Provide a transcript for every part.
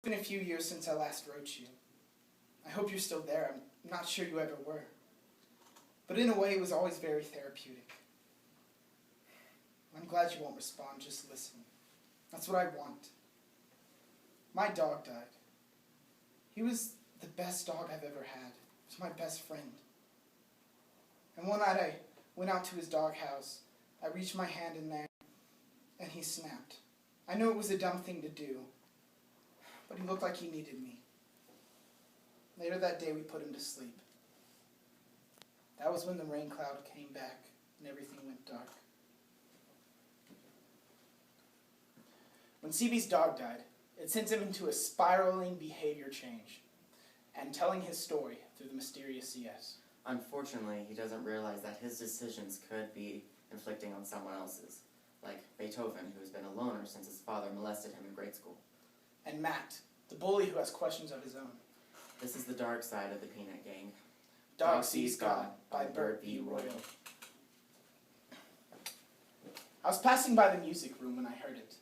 It's been a few years since I last wrote you. I hope you're still there. I'm not sure you ever were. But in a way, it was always very therapeutic. I'm glad you won't respond, just listen. That's what I want. My dog died. He was the best dog I've ever had. He was my best friend. And one night I went out to his doghouse. I reached my hand in there, and he snapped. I knew it was a dumb thing to do, but he looked like he needed me. Later that day, we put him to sleep. That was when the rain cloud came back and everything went dark. When CB's dog died, it sent him into a spiraling behavior change and telling his story through the mysterious CS. Unfortunately, he doesn't realize that his decisions could be inflicting on someone else's, like Beethoven, who has been a loner since his father molested him in grade school. And Matt, the bully who has questions of his own. This is the dark side of the Peanut Gang. Dog Sees God by Bert B. Royal. I was passing by the music room when I heard it.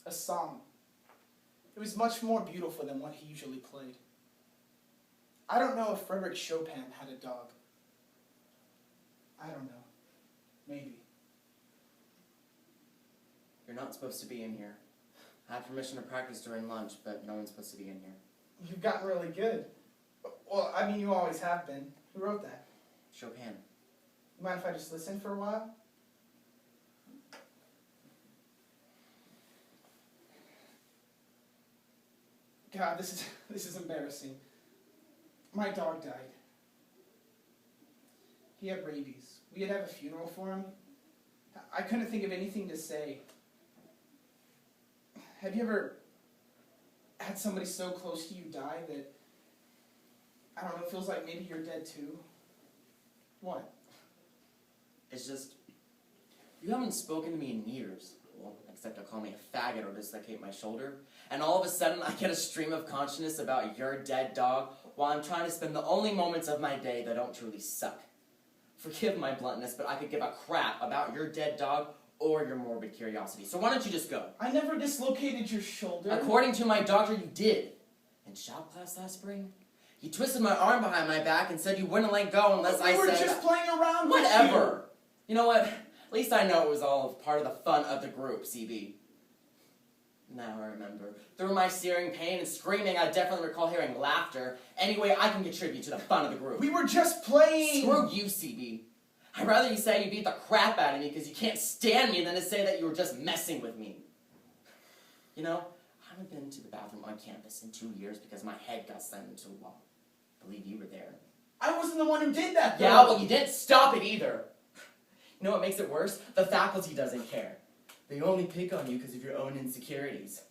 A song. It was much more beautiful than what he usually played. I don't know if Frederick Chopin had a dog. I don't know. Maybe. You're not supposed to be in here. I had permission to practice during lunch, but no one's supposed to be in here. You've gotten really good. Well, I mean, you always have been. Who wrote that? Chopin. You mind if I just listen for a while? God, this is embarrassing. My dog died. He had rabies. We had to have a funeral for him. I couldn't think of anything to say. Have you ever had somebody so close to you die that, I don't know, it feels like maybe you're dead too? What? It's just, you haven't spoken to me in years. Well, except to call me a faggot or dislocate my shoulder. And all of a sudden, I get a stream of consciousness about your dead dog while I'm trying to spend the only moments of my day that don't truly suck. Forgive my bluntness, but I could give a crap about your dead dog or your morbid curiosity. So why don't you just go? I never dislocated your shoulder. According to my doctor, you did. In shop class last spring, you twisted my arm behind my back and said you wouldn't let go unless I said... We were just playing around with Whatever. You know what? At least I know it was all part of the fun of the group, CB. Now I remember. Through my searing pain and screaming, I definitely recall hearing laughter. Anyway, I can contribute to the fun of the group. We were just playing! Screw you, CB. I'd rather you say you beat the crap out of me because you can't stand me than to say that you were just messing with me. You know, I haven't been to the bathroom on campus in 2 years because my head got slammed into a wall. I believe you were there. I wasn't the one who did that, though. Yeah, well, you didn't stop it either. You know what makes it worse? The faculty doesn't care. They only pick on you because of your own insecurities.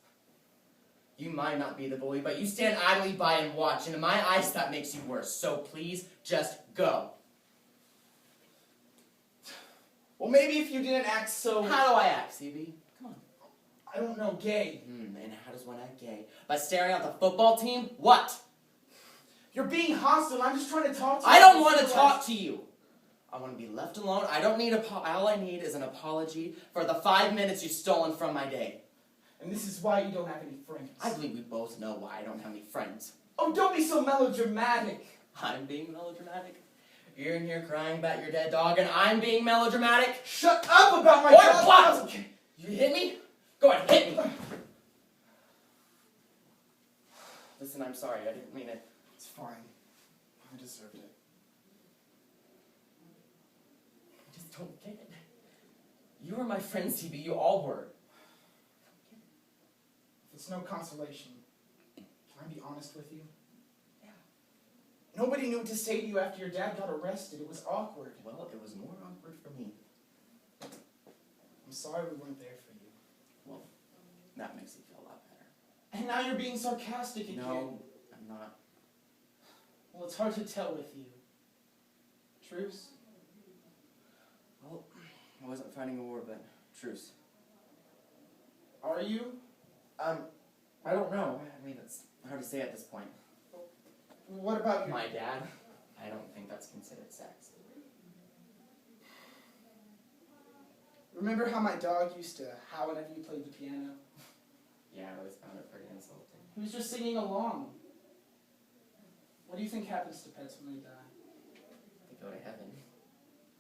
You might not be the bully, but you stand idly by and watch, and in my eyes, that makes you worse. So please, just go. Well, maybe if you didn't act so... How do I act, CB? Come on. I don't know, gay. And how does one act gay? By staring at the football team? What? You're being hostile. I'm just trying to talk to you. I don't want to talk to you. I want to be left alone. I don't need all I need is an apology for the 5 minutes you've stolen from my day. And this is why you don't have any friends. I believe we both know why I don't have any friends. Oh, don't be so melodramatic. I'm being melodramatic? You're in here crying about your dead dog and I'm being melodramatic? Shut up about my dog! dog! You hit me? Go ahead, hit me! Listen, I'm sorry. I didn't mean it. It's fine. I deserved it. I just don't get it. You were my friend, CB. You all were. If it's no consolation, can I be honest with you? Yeah. Nobody knew what to say to you after your dad got arrested. It was awkward. Well, it was more awkward for me. I'm sorry we weren't there for you. Well, that makes it feel a lot better. And now you're being sarcastic again. No, I'm not. Well, it's hard to tell with you. Truce? Well, I wasn't fighting a war, but truce. Are you? I don't know. I mean, it's hard to say at this point. What about your... My dad? I don't think that's considered sex. Remember how my dog used to howl whenever you played the piano? Yeah, I always found it pretty insulting. He was just singing along. What do you think happens to pets when they die? They go to heaven.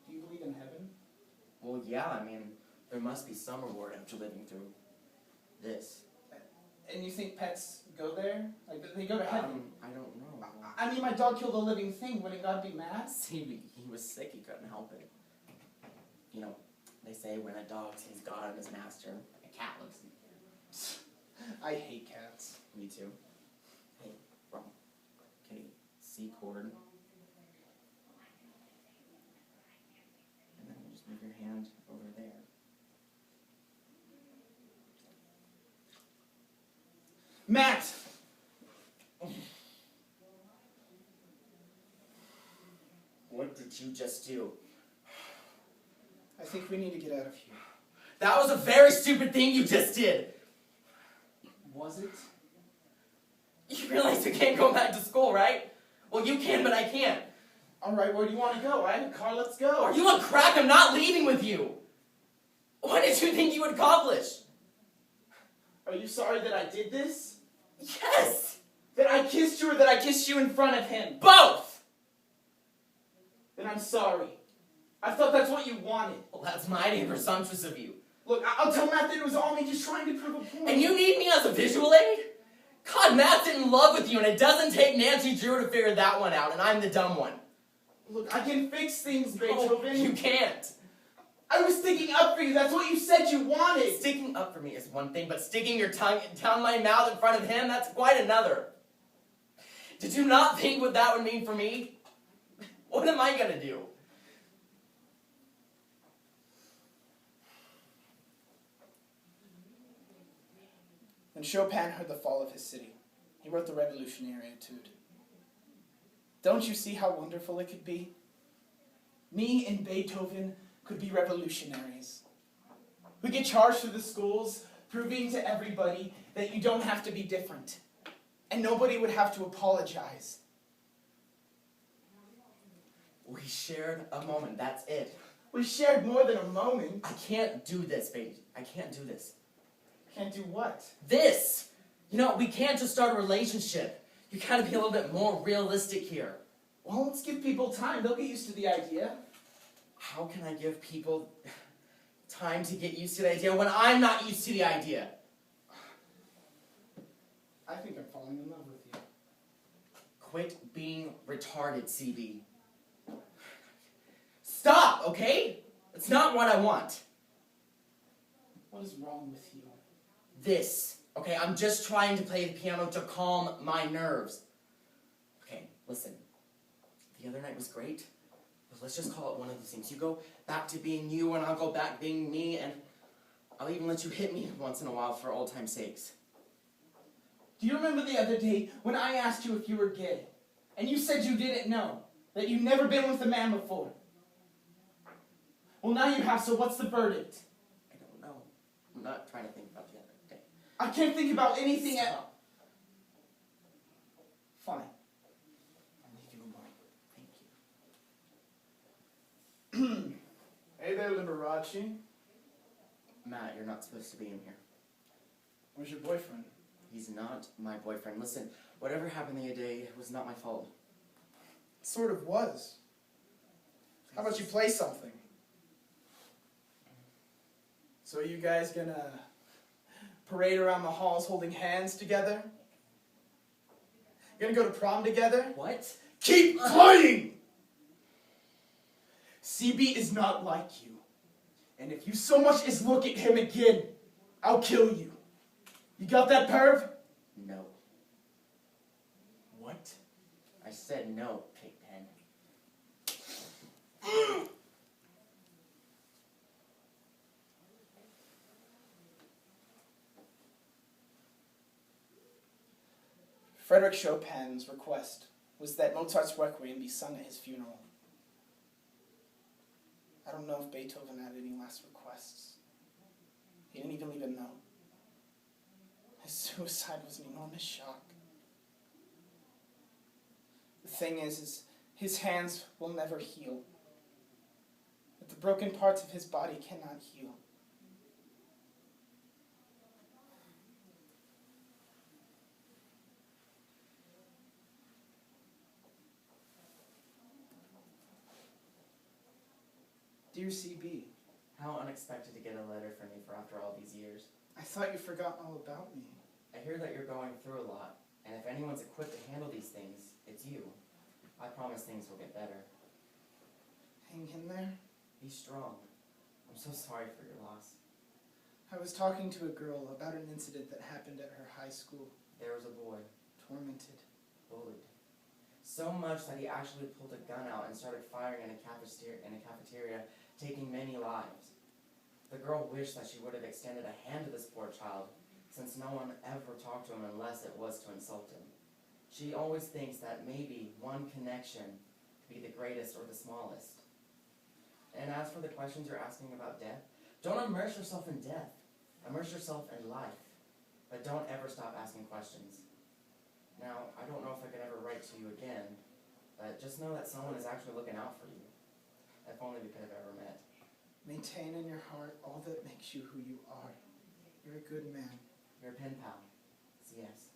Do you believe in heaven? Well, yeah, I mean, there must be some reward after living through this. And you think pets go there? Like, they go to heaven? I don't know. I mean, my dog killed a living thing. Wouldn't God be mad? See, he was sick, he couldn't help it. You know, they say when a dog sees God and his master, a cat looks in the I hate cats. Me too. Hey, wrong. Okay, C chord. And then you just move your hand over there. Matt! What did you just do? I think we need to get out of here. That was a very stupid thing you just did! Was it? You realize you can't go back to school, right? Well, you can, but I can't. Alright, where do you want to go? I have a car, let's go. Are you on crack? I'm not leaving with you! What did you think you would accomplish? Are you sorry that I did this? Yes! That I kissed you or that I kissed you in front of him? Both! Then I'm sorry. I thought that's what you wanted. Well, that's mighty presumptuous of you. Look, I'll tell Matt that it was all me just trying to prove a point. And you need me as a visual aid? God, Matt's in love with you, and it doesn't take Nancy Drew to figure that one out, and I'm the dumb one. Look, I can fix things, Oh, Beethoven. you can't. I was sticking up for you. That's what you said you wanted. Sticking up for me is one thing, but sticking your tongue down my mouth in front of him, that's quite another. Did you not think what that would mean for me? What am I gonna do? When Chopin heard the fall of his city, he wrote the Revolutionary Etude. Don't you see how wonderful it could be? Me and Beethoven could be revolutionaries. We could charge through the schools, proving to everybody that you don't have to be different. And nobody would have to apologize. We shared a moment, that's it. We shared more than a moment. I can't do this, baby. I can't do this. Can't do what? This! You know, we can't just start a relationship. You gotta be a little bit more realistic here. Well, let's give people time. They'll get used to the idea. How can I give people time to get used to the idea when I'm not used to the idea? I think I'm falling in love with you. Quit being retarded, CB. Stop, okay? It's not what I want. What is wrong with you? This, okay? I'm just trying to play the piano to calm my nerves. Okay, listen. The other night was great, but let's just call it one of those things. You go back to being you, and I'll go back being me, and I'll even let you hit me once in a while for old time's sakes. Do you remember the other day when I asked you if you were gay? And you said you didn't know, that you'd never been with a man before. Well, now you have, so what's the verdict? I don't know. I'm not trying to think about the other day. I can't think about anything else. Stop. Fine. I'll leave you alone. Thank you. Hey there, Liberace. Matt, you're not supposed to be in here. Where's your boyfriend? He's not my boyfriend. Listen, whatever happened the other day was not my fault. It sort of was. How about you play something? So are you guys gonna parade around the halls holding hands together? Gonna go to prom together? What? Keep playing! CB is not like you. And if you so much as look at him again, I'll kill you. You got that, perv? No. What? I said no, Pigpen. Frederick Chopin's request was that Mozart's Requiem be sung at his funeral. I don't know if Beethoven had any last requests. He didn't even leave a note. His suicide was an enormous shock. The thing is his hands will never heal. But the broken parts of his body cannot heal. Dear CB, How unexpected to get a letter from you for after all these years. I thought you'd forgotten all about me. I hear that you're going through a lot, and if anyone's equipped to handle these things, it's you. I promise things will get better. Hang in there. Be strong. I'm so sorry for your loss. I was talking to a girl about an incident that happened at her high school. There was a boy, Tormented. bullied. So much that he actually pulled a gun out and started firing in a cafeteria, taking many lives. The girl wished that she would have extended a hand to this poor child, since no one ever talked to him unless it was to insult him. She always thinks that maybe one connection could be the greatest or the smallest. And as for the questions you're asking about death, don't immerse yourself in death. Immerse yourself in life. But don't ever stop asking questions. Now, I don't know if I could ever write to you again, but just know that someone is actually looking out for you. If only we could have ever met. Maintain in your heart all that makes you who you are. You're a good man. Your pen pal, CS.